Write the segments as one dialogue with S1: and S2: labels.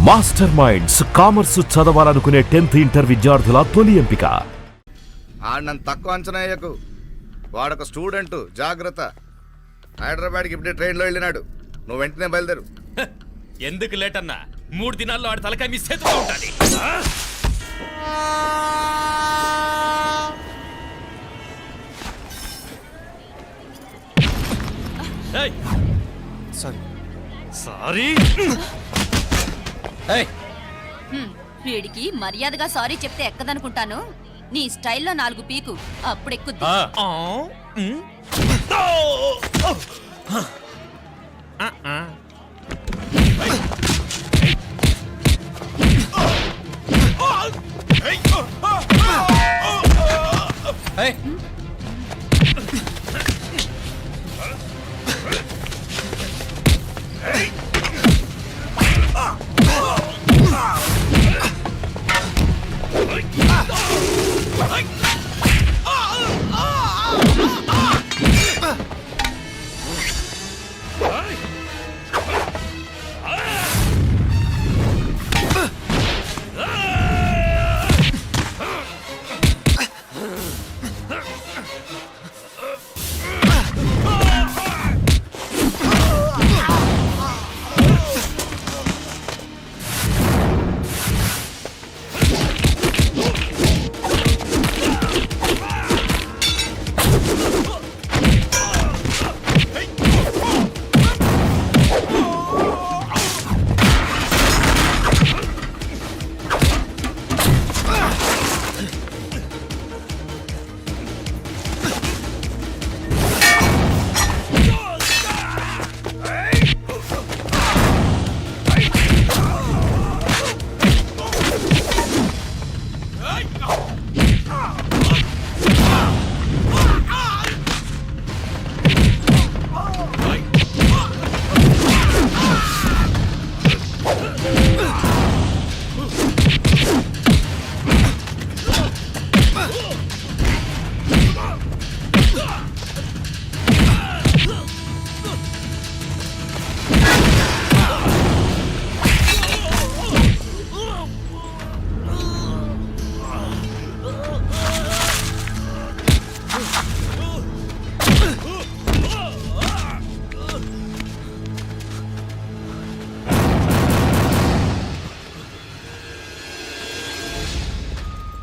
S1: Master minds commerce చదవాలనుకునే 10th inter విద్యార్థుల తొలి ఎంపిక.
S2: ఆడినంత తక్కువ అంచనా వేయకు. వాడొక స్టూడెంట్, జాగ్రత్త. హైదరాబాద్కి ఇప్పుడే ట్రైన్లో వెళ్ళినాడు. నువ్వు వెంటనే బయలుదేరు.
S3: ఎందుకు లేట్ అన్నా? 3 దినాల్లో ఆడి తలకాయ మీ చేతిలో ఉంటుంది. సారీ.
S4: వీడికి మర్యాదగా సారీ చెప్తే ఎక్కదనుకుంటాను. నీ స్టైల్లో 4 పీకు, అప్పుడెక్కుద్ది.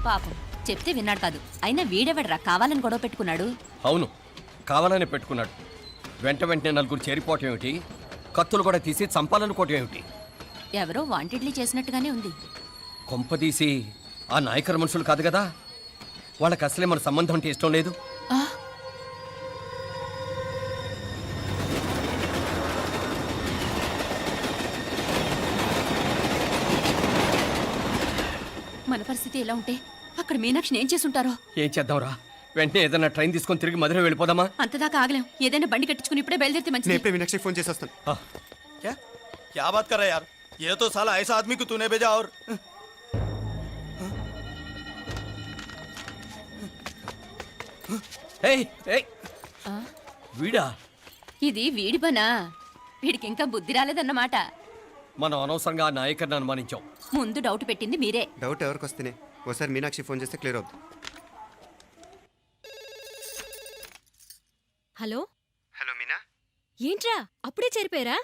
S4: పాపం చెప్తే విన్నాడు కాదు. అయినా వీడెవడరా కావాలని గొడవ పెట్టుకున్నాడు?
S5: అవును, కావాలనే పెట్టుకున్నాడు. వెంటనే 4 చేరిపోవటం ఏమిటి, కత్తులు కూడా తీసి చంపాలనుకోవటం ఏమిటి?
S4: ఎవరో వాంటెడ్లీ చేసినట్టుగానే ఉంది.
S5: కొంపదీసి ఆ నాయకర్ మనుషులు కాదు కదా? వాళ్ళకి అసలే మన సంబంధం అంటే ఇష్టం లేదు.
S4: మన పరిస్థితి ఎలా ఉంటే అక్కడ మీనాక్షిని ఏం చేసుంటారో.
S5: ఏం చేద్దాంరా? వెంటనే ఏదైనా ట్రైన్ తీసుకొని తిరిగి మధుర వెళ్ళిపోదామా?
S4: అంతదాకా ఆగలేం. ఏదైనా బండి కట్టించుకుని ఇప్పుడే బయలుదేరితే మంచిది.
S6: मीनाक्षी फोन చేసి వస్తాను.
S7: क्या बात कर रहा है यार? ये तो साला ऐसा आदमी को तूने भेजा और
S5: వీడా?
S4: ఇది వీడి పనా? వీడికి ఇంకా బుద్ధి రాలేదన్నమాట.
S5: మనం అనవసరంగా ఆ నాయకర్ని అనుమానించాం.
S4: ముందు డౌట్ పెట్టింది మీరే.
S6: డౌట్ ఎవరికి వస్తేనే ఒకసారి మీనాక్షి ఫోన్ చేస్తే క్లియర్ అవుతుంది.
S8: హలో
S6: హలో మీనా,
S8: ఏంట్రా అప్పుడే చేరిపోయారా?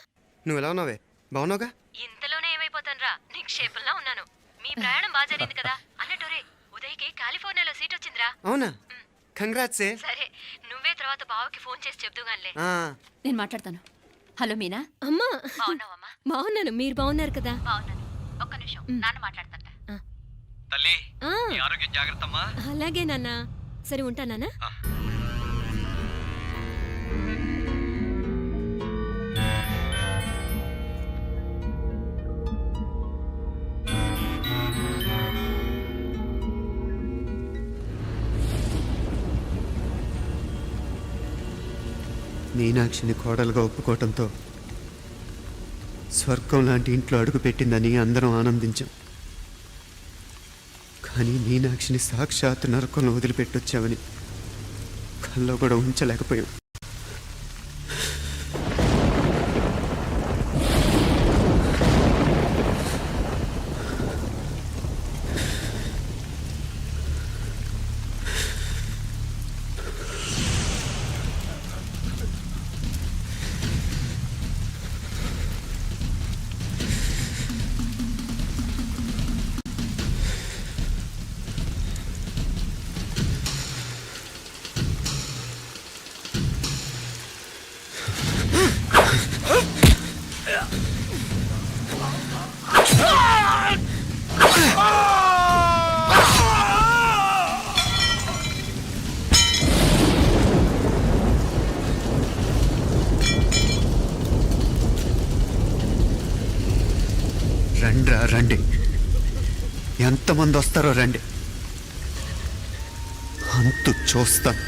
S6: నువ్వు ఎలా ఉన్నావే? బాగున్నావుగా?
S8: ఇంతలోనే ఏమైపోతానరా, నిక్షేపంలా ఉన్నాను. మీ ప్రయాణం బాగా జరిగింది కదా? అన్నట్టురే ఉదయ్కి కాలిఫోర్నియాలో సీట్ వచ్చిందిరా.
S6: అవునా? కంగ్రాట్స్.
S8: సరే నువ్వే తర్వాత బావకి ఫోన్ చేసి చెప్దుగానిలే.
S4: నేను మాట్లాడతాను. హలో మీనా.
S8: అమ్మా బాగున్నాను, మీరు బాగున్నారు కదా?
S4: బాగున్నాను. ఒక్క నిమిషం, నాన్న మాట్లాడతాట.
S5: తల్లి, ఆరోగ్యం జాగ్రత్తమ్మా.
S8: అలాగే నాన్న. సరే ఉంటానా?
S6: మీనాక్షిని కోడలుగా ఒప్పుకోవటంతో స్వర్గం లాంటి ఇంట్లో అడుగు పెట్టిందని అందరం ఆనందించాం. కానీ మీనాక్షిని సాక్షాత్ నరకంలో వదిలిపెట్టొచ్చామని కల్లో కూడా ఉంచలేకపోయాం. రండ్రా రండి, ఎంతమంది వస్తారో రండి, అంతు చూస్తాను.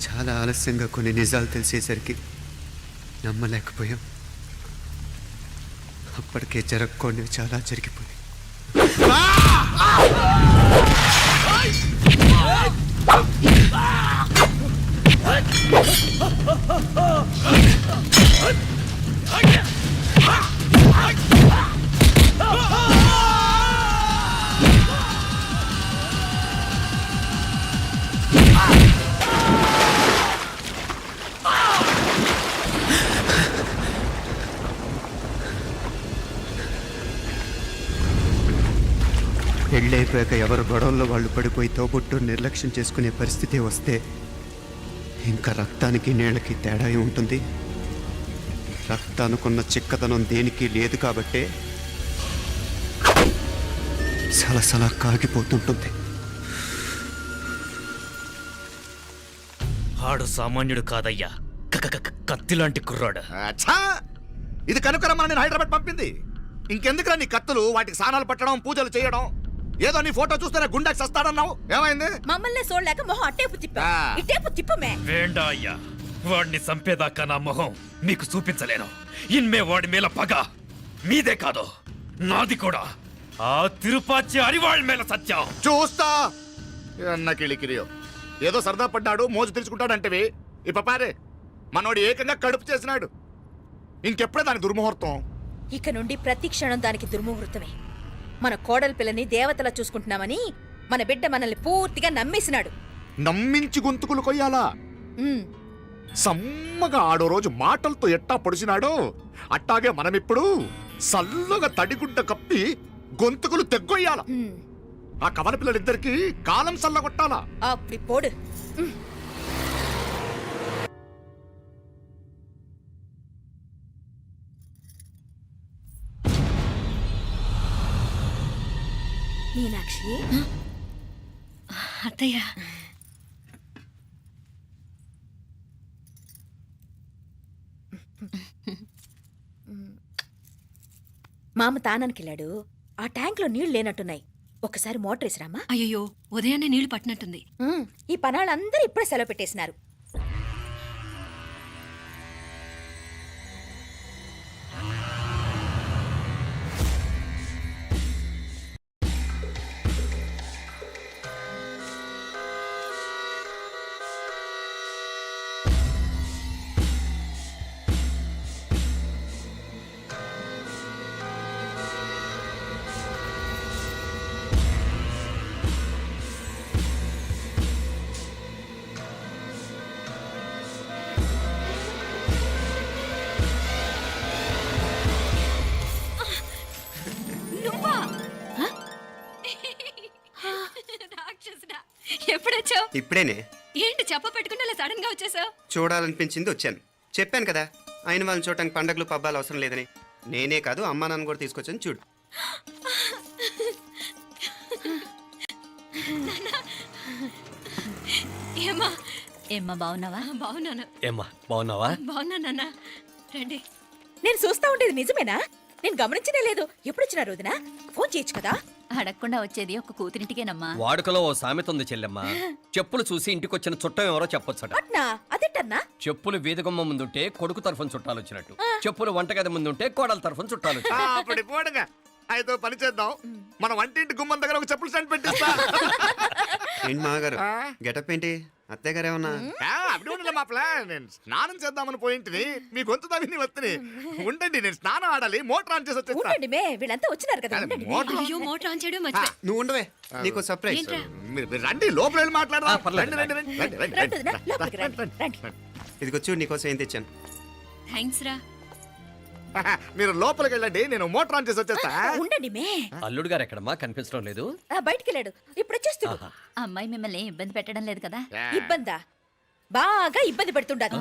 S6: చాలా ఆలస్యంగా కొన్ని నిజాలు తెలిసేసరికి నమ్మలేకపోయాం. అప్పటికే జరగకూడనివి చాలా జరిగిపోయాయి. పెళ్ళైపోయాక ఎవరు గొడవల్లో వాళ్ళు పడిపోయి తోబుట్టు నిర్లక్ష్యం చేసుకునే పరిస్థితి వస్తే ఇంకా రక్తానికి నీళ్ళకి తేడా ఉంటుంది. రక్తానుకున్న చిక్కదనం దేనికి లేదు కాబట్టే సలసలా కాగిపోతుంటుంది.
S3: ఆడు సామాన్యుడు కాదయ్యా, కత్తిలాంటి కుర్రాడు.
S2: అచ్చా, ఇది కనుకరమ్మని నేను హైదరాబాద్ పంపింది. ఇంకెందుకురా నీ కత్తులు, వాటికి స్నానాలు పట్టడం, పూజలు చేయడం? ఏదో నీ ఫోటో చూస్తేనే గుండెకి సస్తాడన్నావు, ఏమైంది?
S9: మమ్మల్ని చూడలేక మొహం అట్టేపు తిప్పా,
S2: ఆ.
S9: ఇట్టేపు తిప్పమే.
S3: వేండా అయ్యా, వాడిని చంపేదాకా నా మొహం మీకు చూపించలేను. ఇన్మే వాడి మేల పగ మీదే కాదు, నాది కూడా. ఆ తిరుపాచి అరివాళ్ళ మేల సత్యం.
S2: చూస్తా అన్న కిళికిరియో. ఏదో సరదా పడ్డాడు, మోజు తెలుసుకుంటాడంటవి. ఈ పపారే మనోడు ఏకంగా కడుపు చేసినాడు. ఇంకెప్పుడే దాని దుర్ముహూర్తం.
S9: ఇక నుండి ప్రతి క్షణం దానికి దుర్ముహూర్తమే. మన కోడలి పిల్లని దేవతలా చూసుకుంటున్నామని మన బిడ్డ మనల్ని పూర్తిగా నమ్మేసినాడు.
S2: నమ్మించి గొంతుకులు కొయ్యాలా?
S9: ఉమ్,
S2: సమ్మగా ఆడో రోజు మాటలతో ఎట్టా పొడిచినాడో అట్టాగే మనమిప్పుడు సల్లుగా తడిగుడ్డ కప్పి గొంతుకులు తెగ్గొయ్యాల.
S9: ఉమ్.
S2: ఆ కవల పిల్లలిద్దరికి కాలం సల్లగొట్టాలా.
S9: అప్పుడు పోడు. ఉమ్. మీనాక్షి,
S8: అత్తయ్య,
S9: మామ తానానికి వెళ్ళాడు. ఆ ట్యాంక్ లో నీళ్లు లేనట్టున్నాయి. ఒకసారి మోటార్ వేసిరామా.
S8: అయ్యో ఉదయాన్నే నీళ్లు పట్టినట్టుంది.
S9: ఈ పనాళ్ళందరూ ఇప్పుడే సెలవు పెట్టేసినారు.
S8: ఎప్పుడొచ్చావు?
S6: ఇప్పుడేనే
S8: ఏంటి చెప్ప పెట్టుకుని అలా సడన్ గా వచ్చేసావు?
S6: చూడాలనిపించింది వచ్చాను. చెప్పాను కదా, ఆయన వాళ్ళని చూడటానికి పండగలు పబ్బాలు అవసరం లేదని. నేనే కాదు, అమ్మా నాన్న కూడా తీసుకొచ్చాను చూడు.
S8: ఏమా
S4: ఏమ్మా బాగున్నావా?
S8: బాగున్నాను.
S5: ఏమ్మా బాగున్నావా?
S8: బాగున్నానన్నా, రండి.
S9: నేను చూస్తా ఉండేది నిజమేనా? నేను గమనించనే లేదు. ఎప్పుడొచ్చినా రోజున ఫోన్ చేయొచ్చు కదా.
S4: అడగకుండా వచ్చేది ఒక కూతురింటికేనమ్మా.
S5: వాడుకలో ఓ సామెత ఉంది చెల్లెమ్మ. చెప్పులు చూసి ఇంటికొచ్చిన చుట్టం ఎవరో చెప్పొచ్చట.
S9: అట్నా? అదేటన్నా?
S5: చెప్పులు వీధగుమ్మ ముందుంటే కొడుకు తరఫున చుట్టాలు వచ్చినట్టు, చెప్పులు వంటగది ముందుంటే కోడల తరఫున చుట్టాలు వచ్చినట్టు.
S2: అప్పుడు పోడుగా అయితే పని చేద్దాం. మన వంటింటి గుమ్మం దగ్గర ఒక చెప్పులు స్టాండ్ పెట్టిస్తా.
S6: ఏంటి మామగారు గెటప్ ఏంటి? అత్తయ్య గారు ఏమన్నా?
S2: అప్పుడు ఉండలే మా ప్లాన్. నేను స్నానం చేద్దామని పోయింటిని, మీ గొంతు తవ్వి వస్తుంది. ఉండండి, నేను స్నానం ఆడాలి, మోటార్ ఆన్ చేసి వచ్చేస్తా.
S9: ఉండండి మే, వీళ్ళంతా వచ్చినారు కదా. ఉండండి మే.
S2: మోటార్
S8: అయ్యో మోటార్ ఆన్ చేయడం మర్చిపోయా.
S6: నువ్వు ఉండవే, నీకు సర్ప్రైజ్.
S8: ఏంట్రా?
S2: మీరు రండి, లోపల వెళ్ళి మాట్లాడదాం.
S5: పర్లేదు.
S2: రండి, రండి, రండి, రండి, రండి,
S9: రండి,
S2: రండి.
S9: లోపలికి రండి, రండి.
S6: ఇదిగో చూడు, నీకోసం ఏం తెచ్చాను.
S8: థ్యాంక్స్ రా.
S2: మీరు లోపలికి వెళ్ళండి, నేను మోటార్ ఆన్ చేసి వచ్చేస్తా.
S9: ఉండండి మే.
S5: అల్లుడు గారు ఎక్కడమ్మా కనిపించడం లేదు.
S9: బయటికి వెళ్ళాడు, ఇప్పుడు వచ్చేస్తాడు.
S5: ఆహా.
S4: అమ్మాయి మిమ్మల్ని ఏం ఇబ్బంది పెట్టడం లేదు కదా?
S9: ఇబ్బందా? బాగా ఇబ్బంది పెడుతుండదు.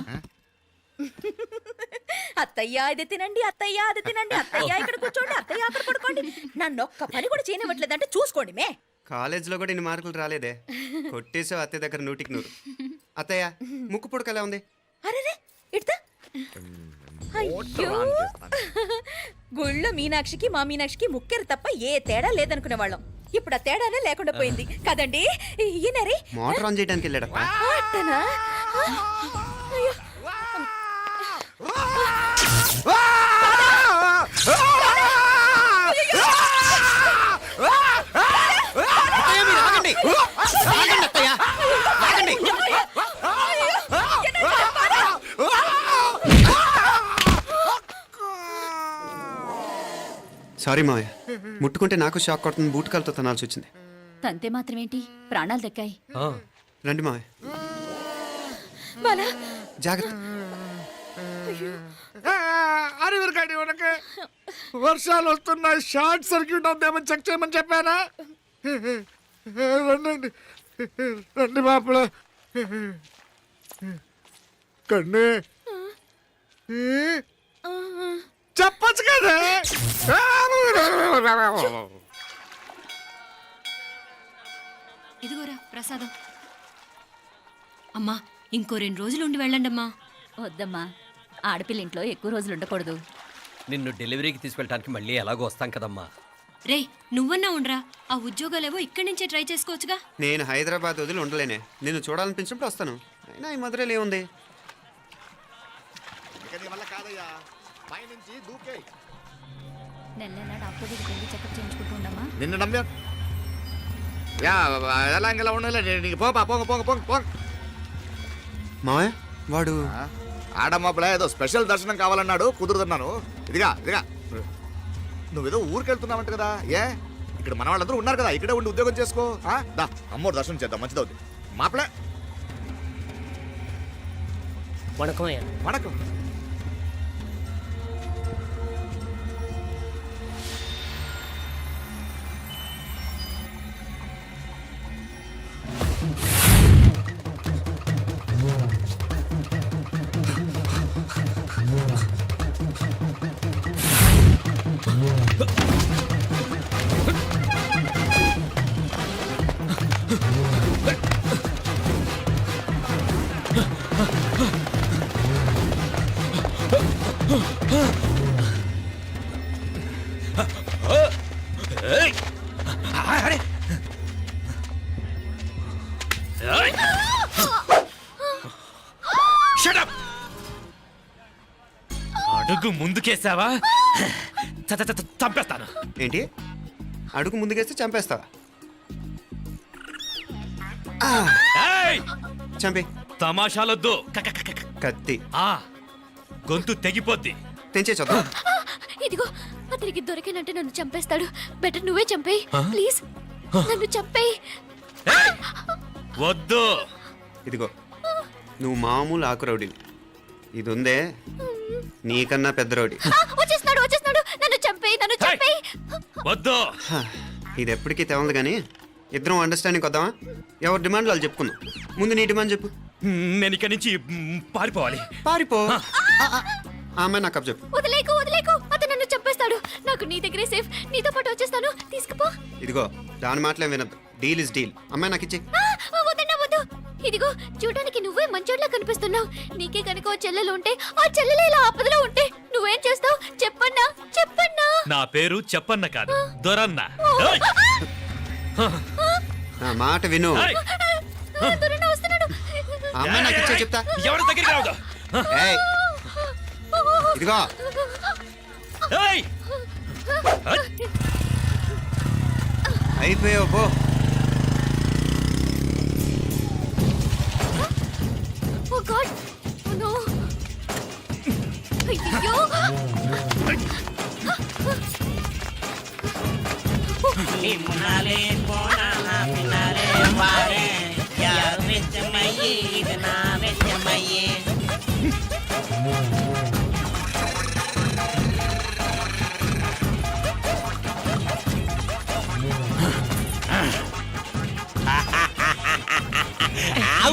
S9: అత్తయ్య ఇది తినండి, అత్తయ్య అది తినండి, అత్తయ్య ఇక్కడ కూర్చోండి, అత్తయ్య అక్కడ పడుకోండి. నన్ను ఒక్క పని కూడా చేయనివ్వట్లేదంటే చూసుకోండి మే.
S6: కాలేజీలో కూడా ఇన్ని మార్కులు రాలేదే. కొట్టేసావు అత్తయ్య దగ్గర 100కి 100. అత్తయ్య ముక్కు పుడక ఎలా ఉంది?
S9: అరే ఇడతా. అయ్యో, గుళ్ళో మీనాక్షికి మా మీనాక్షికి ముక్కెరు తప్ప ఏ తేడా లేదనుకునే వాళ్ళం. ఇప్పుడు ఆ తేడానే లేకుండా పోయింది కదండి. ఈయనరే
S6: మోటార్ ఆన్ చేయడానికి వెళ్ళాడప్ప.
S9: అట్టనా? అయ్యో.
S6: సారీ మావయ్య, ముట్టుకుంటే నాకు షాక్ కొడుతుంది. బూట్ కాలుతో తనాల్సి వచ్చింది.
S4: తంతే మాత్రమేంటి, ప్రాణాలు దక్కాయి.
S5: ఆ,
S6: రండి మావయ్య,
S9: బాలా,
S6: జాగ్రత్త.
S2: అరవిరకండి ఉనకే వర్షాలు వస్తున్నాయి, షార్ట్ సర్క్యూట్ అవుతామని చెక్ చేయమని చెప్పానా? రండి రండి మాపల కన్నే చెప్పచ్చు కదా.
S8: ఇదిగోరా ప్రసాదం. అమ్మా ఇంకో 2 రోజులు ఉండి వెళ్ళండమ్మా.
S4: వద్దమ్మా, ఆడపిల్ల ఇంట్లో ఎక్కువ రోజులు ఉండకూడదు.
S5: నిన్ను డెలివరీకి తీసుకెళ్ళడానికి మళ్ళీ ఎలాగో వస్తాం కదమ్మా.
S8: రే నువ్వన్నా ఉండరా, ఆ ఉద్యోగాలేవో ఇక్కడి నుంచే ట్రై చేసుకోవచ్చుగా.
S6: నేను హైదరాబాద్ వదిలి ఉండలేనే. నిన్ను చూడాలనిపించినప్పుడు వస్తాను. అయినా ఈ మధురైలో ఏముంది?
S2: ఇక నీ వల్ల కాదయ్యా, పైనుంచి దూకే.
S4: నెల డాక్టర్ దగ్గరికి వెళ్ళి చెకప్ చేయించుకుంటూ ఉండమ్మా.
S2: నిన్ను నమ్మా యా ఎలా ఇంకెలా ఉండలే. నీకు పోపా పోంగ పోంగ పోంగ పోంగ.
S6: మావయ్య వాడు
S2: ఆడమ్మప్పుడే ఏదో స్పెషల్ దర్శనం కావాలన్నాడు, కుదురుతున్నాను. ఇదిగా ఇదిగా నువ్వేదో ఊరికెళ్తున్నావంట కదా. ఏ ఇక్కడ మన వాళ్ళందరూ ఉన్నారు కదా, ఇక్కడే ఉండి ఉద్యోగం చేసుకో. దా అమ్మోడు దర్శనం చేద్దాం, మంచిదవుద్ది. మాపలే వణకం.
S3: అడుగు ముందుకేసావా చంపేస్తాను.
S6: ఏంటి? అడుగు ముందుకేస్తే చంపేస్తావా?
S3: ఏయ్!
S6: చంపే.
S3: తమాషాలొద్దు.
S6: కత్తి
S3: ఆ గొంతు తెగిపోద్ది.
S6: తెంచే చూద్దాం.
S8: ఇదిగో అతనికి దొరికినంటే నన్ను చంపేస్తాడు. బెటర్ నువ్వే చంపేయి ప్లీజ్, నన్ను చంపేయి.
S3: ఏయ్! వద్దు.
S6: ఇదిగో నువ్వు మామూలు ఆకు రౌడీని. ఇది ఉందే నీకన్నా పెద్ద రౌడీ.
S8: వచ్చేస్తున్నాడు నన్ను చంపేయి, నన్ను చంపేయి.
S3: వద్దు.
S6: హ, ఇది ఎప్పటికీ తెవలదు కానీ ఇద్దరం అండర్స్టాండింగ్ వద్దామా? ఎవరి డిమాండ్ వాళ్ళు చెప్పుకుందాం. ముందు నీ డిమాండ్ చెప్పు.
S3: నేను ఇక్కడి నుంచి పారిపోవాలి.
S6: పారిపో. ఆ అమ్మాయి నాకు అప్ చెప్పు.
S8: వదిలేకు అతను నన్ను చంపేస్తాడు. నాకు నీ దగ్గరే సేఫ్, నీతో పాటు వచ్చేస్తాను, తీసుకుపో.
S6: ఇదిగో దాని మాటలేం వినద్దు. Deal is deal. అమ్మాయి నాకు ఇచ్చి.
S8: వద్దన్నా వద్దు. ఇదిగో చూడడానికి నువ్వే మంచోట్లా కనిపిస్తున్నావు. నీకే కనుక ఓ చెల్లెలు ఉంటే, ఆ చెల్లెలు ఇలా ఆపదలో ఉంటే నువ్వేం చేస్తావు చెప్పన్నా?
S3: నా పేరు చెప్పన్న కాదు, దొరన్న. ఏయ్!
S6: నా మాట విను.
S3: ఏయ్!
S8: దొరన్న వస్తున్నాడు.
S6: ఆ అమ్మాయి నాకు ఇచ్చే చెప్తా.
S3: ఎవరి దగ్గరికి రావద్దు.
S6: ఏయ్, ఇదిగో
S3: ఏయ్!
S6: అయిపోయావు పో.
S8: ఓ గాడ్, ఓ నో. అయ్యో.
S10: నిమ్మనాలే పోనాల పినాలే వారే యారు వెచ్చమయ్యి ఇది నా వెచ్చమయ్యి
S2: దా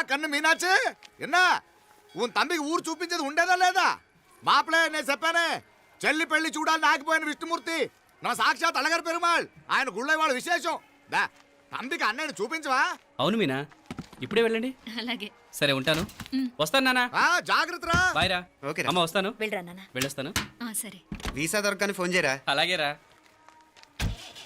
S2: కన్ను మీనాచి ఎన్నా ఉన్ తంబికి ఊరు చూపించేది ఉండేదా లేదా మాపలే నేను చెప్పానే చెల్లి పెళ్లి చూడాలని ఆగిపోయిన విష్ణుమూర్తి నా సాక్షాత్ అలగర్ పెరుమాళ్ ఆయన గుళ్ళో వాళ్ళ విశేషం దా తంబికి అన్నయ్యని చూపించవా?
S11: అవును మీనా, ఇప్పుడే వెళ్ళండి.
S4: అలాగే.
S11: సరే ఉంటాను. వస్తాను నాన్న.
S2: జాగ్రత్తరా.
S11: బాయ్ రా.
S6: ఓకే
S11: అమ్మ వస్తాను.
S9: వెళ్ళరా నాన్న.
S11: వెళ్ళొస్తాను.
S4: సరే.
S6: వీసా దొరకని ఫోన్ చేయరా.
S11: అలాగే రా.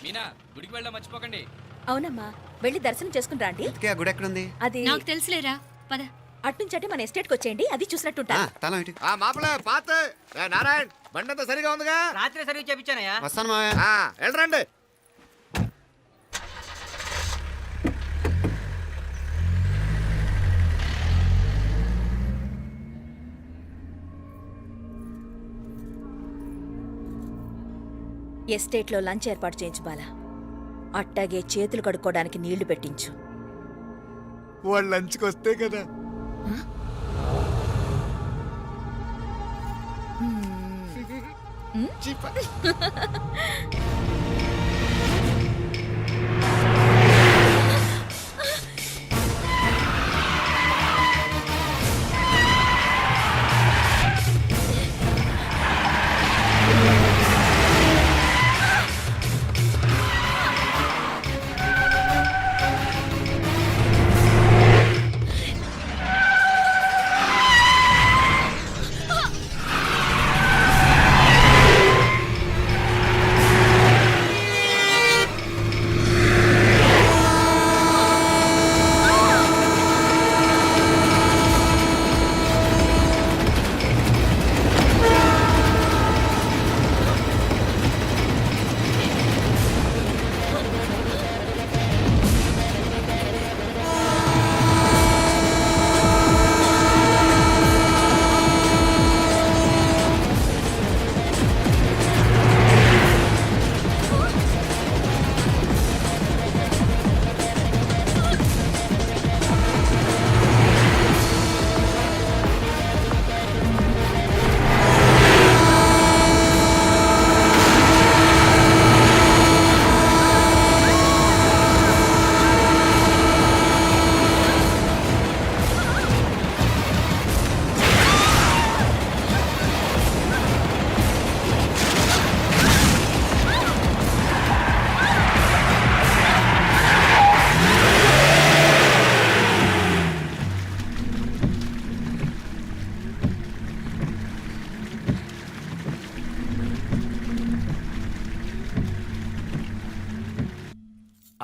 S11: మీనా, గుడికి వెళ్ళడం మర్చిపోకండి.
S9: అవునమ్మా, వెళ్ళి దర్శనం చేసుకుని రండి.
S6: ఆ గుడి ఎక్కడుంది?
S9: అది
S4: నాకు తెలుసులేరా, పద.
S9: అట్నుంచి మన ఎస్టేట్కి వచ్చేయండి, అది చూసినట్టుంటా.
S6: తల ఇటు.
S2: మాపలే పాత నారాయణ్ బండంతా సరిగా ఉందిగా?
S10: రాత్రి సర్వీస్ చేయించానయ్యా.
S6: వస్తాను మావయ్య.
S2: వెళ్ళరండి.
S9: ఎస్టేట్లో లంచ్ ఏర్పాటు చేయించు బాలా. అట్టాగే చేతులు కడుక్కోవడానికి నీళ్లు పెట్టించు.
S2: వాళ్ళు లంచ్కి వస్తే కదా.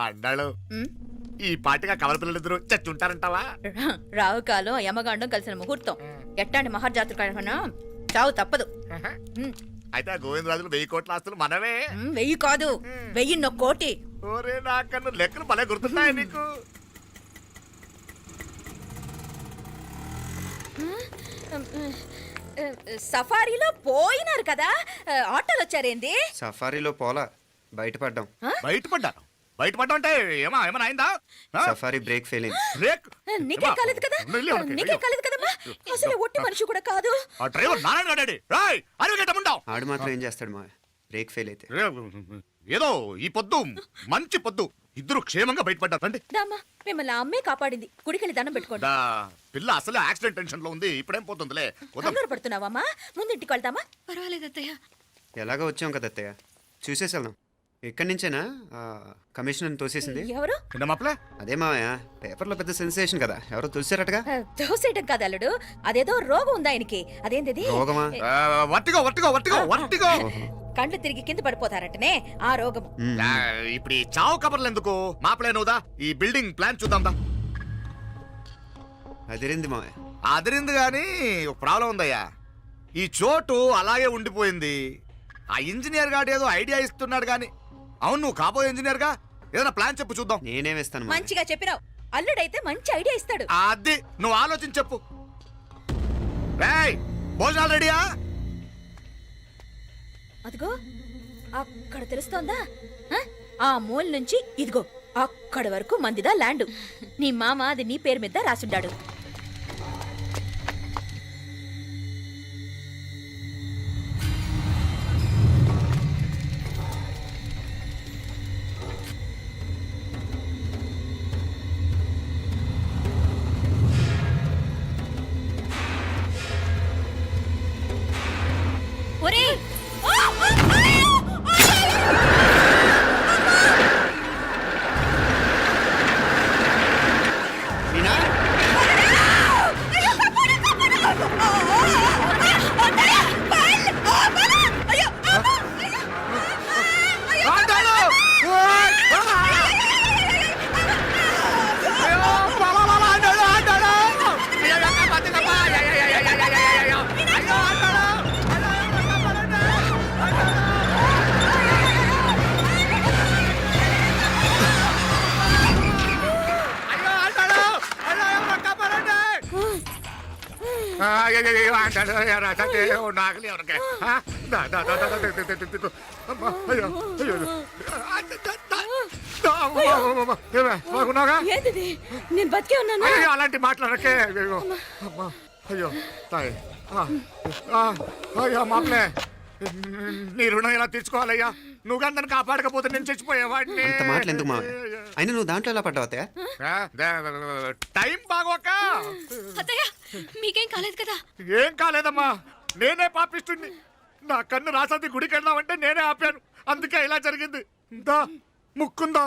S2: అన్నాడు ఈ పాటిగా కవల పిల్లలిద్దరూ చచ్చుంటారంటావా?
S9: రావు కాలం యమగాండం కలిసిన ముహూర్తం. ఎట్టాంటి మహర్జాతృ చావు తప్పదు.
S2: అయితే ఆ గోవిందరాజులు 1000 కోట్ల ఆస్తులు మనమే.
S9: 1000 కాదు, 1001 కోటి.
S2: ఓరే నాకన్నా లెక్కలు భలే గుర్తున్నాయి నీకు.
S9: సఫారీలో పోయినారు కదా, ఆటోలు వచ్చారేంది?
S6: సఫారీలో పోలా, బయటపడ్డాం.
S2: బయటపడ్డాను. బయటపడ్డా అంటే ఏమైనా అయిందా?
S6: సఫారీ బ్రేక్ ఫెయిల్ అయింది.
S2: బ్రేక్
S9: నీకే కాలేదు కదా, నీకే కాలేదు కదమ్మా. అసలు ఒట్టి మనిషి కూడా కాదు.
S2: ఆ డ్రైవర్ నారాయణ గాడి రాయ్ అరగటముండావు.
S6: ఆడు మాత్రం ఏం చేస్తాడు మా బ్రేక్ ఫెయిల్ అయితే.
S2: ఏదో ఈ పొద్దు మంచి పొద్దు, ఇద్దరు క్షేమంగా బయటపడ్డారండి.
S9: దామా, మిమ్మల్ని ఆ అమ్మే కాపాడింది. గుడికెళ్ళి దండం పెట్టుకోండి.
S2: పిల్ల అసలు యాక్సిడెంట్ టెన్షన్ లో ఉంది, ఇప్పుడేం పోతుందిలే.
S9: కంగారు పడుతున్నావమ్మా? ముందు ఇంటికి వెళ్తామా?
S4: పర్వాలేదు అత్తయ్య.
S6: ఎలాగో వచ్చాం కదా అత్తయ్య, చూసేసి వెళ్దాం. ఎక్కడి నుంచేనా కమిషనర్ తోసేసింది?
S9: ఎవరు?
S6: అదే మావయ్య, పేపర్లో పెద్ద సెన్సేషన్ కదా, ఎవరో తోసారటగా.
S9: దోసేయటం కాదు అల్లుడు, అదేదో రోగం ఉందా ఆయనకి. అదేంటిది?
S6: రోగమా?
S9: కండ్లు తిరిగి కింద పడిపోతారంటనే ఆ రోగము.
S2: ఇప్పుడు ఈ చావు కబర్లు ఎందుకు? మాపలే నువ్వుదా, ఈ బిల్డింగ్ ప్లాన్ చూద్దాందా.
S6: అదిరింది మావయ్య.
S2: అదిరింది గాని ఒక ప్రాబ్లం ఉందయ్యా. ఈ చోటు అలాగే ఉండిపోయింది. ఆ ఇంజనీర్ గాడు ఏదో ఐడియా ఇస్తున్నాడు గాని. అవును, నువ్వు కాబోయే ఇంజనీర్ గా ఏదైనా ప్లాన్ చెప్పు చూద్దాం.
S6: నేనేమిస్తాను?
S9: మంచిగా చెప్పినావు. అల్లుడైతే మంచి ఐడియా ఇస్తాడు.
S2: అది నువ్వు ఆలోచించి చెప్పు. భోజనాలు రెడీయా?
S9: అదిగో అక్కడ తెలుస్తోందా? ఆ మూల నుంచి ఇదిగో అక్కడ వరకు మందిదా ల్యాండ్. నీ మామ అది నీ పేరు మీద రాసుండాడు.
S4: ఒరేయ్
S2: నాగలి ఎవరికే బాగున్నాగా
S9: ఏంటిది? నేను బతికే ఉన్నాను.
S2: అలాంటి మాట్లాడకే. అయ్యో తాయి అయ్యో మామలే, నీ రుణం ఎలా తీర్చుకోవాలయ్యా? నువ్వు అందరిని కాపాడకపోతే నేను చచ్చిపోయేవాడిని.
S6: అంత మాటలు ఎందుకు మావయ్య? అయినా నువ్వు దాంట్లో ఎలా పడ్డావు అత్తయ్య?
S2: టైం బాగోక.
S8: అత్తయ్య మీకేం కాలేదు కదా?
S2: ఏం కాలేదమ్మా, నేనే పాపిస్తుంది. నా కన్ను రాసాది గుడికి వెళ్దామంటే నేనే ఆపాను, అందుకే ఇలా జరిగింది. దా ముక్కుందా.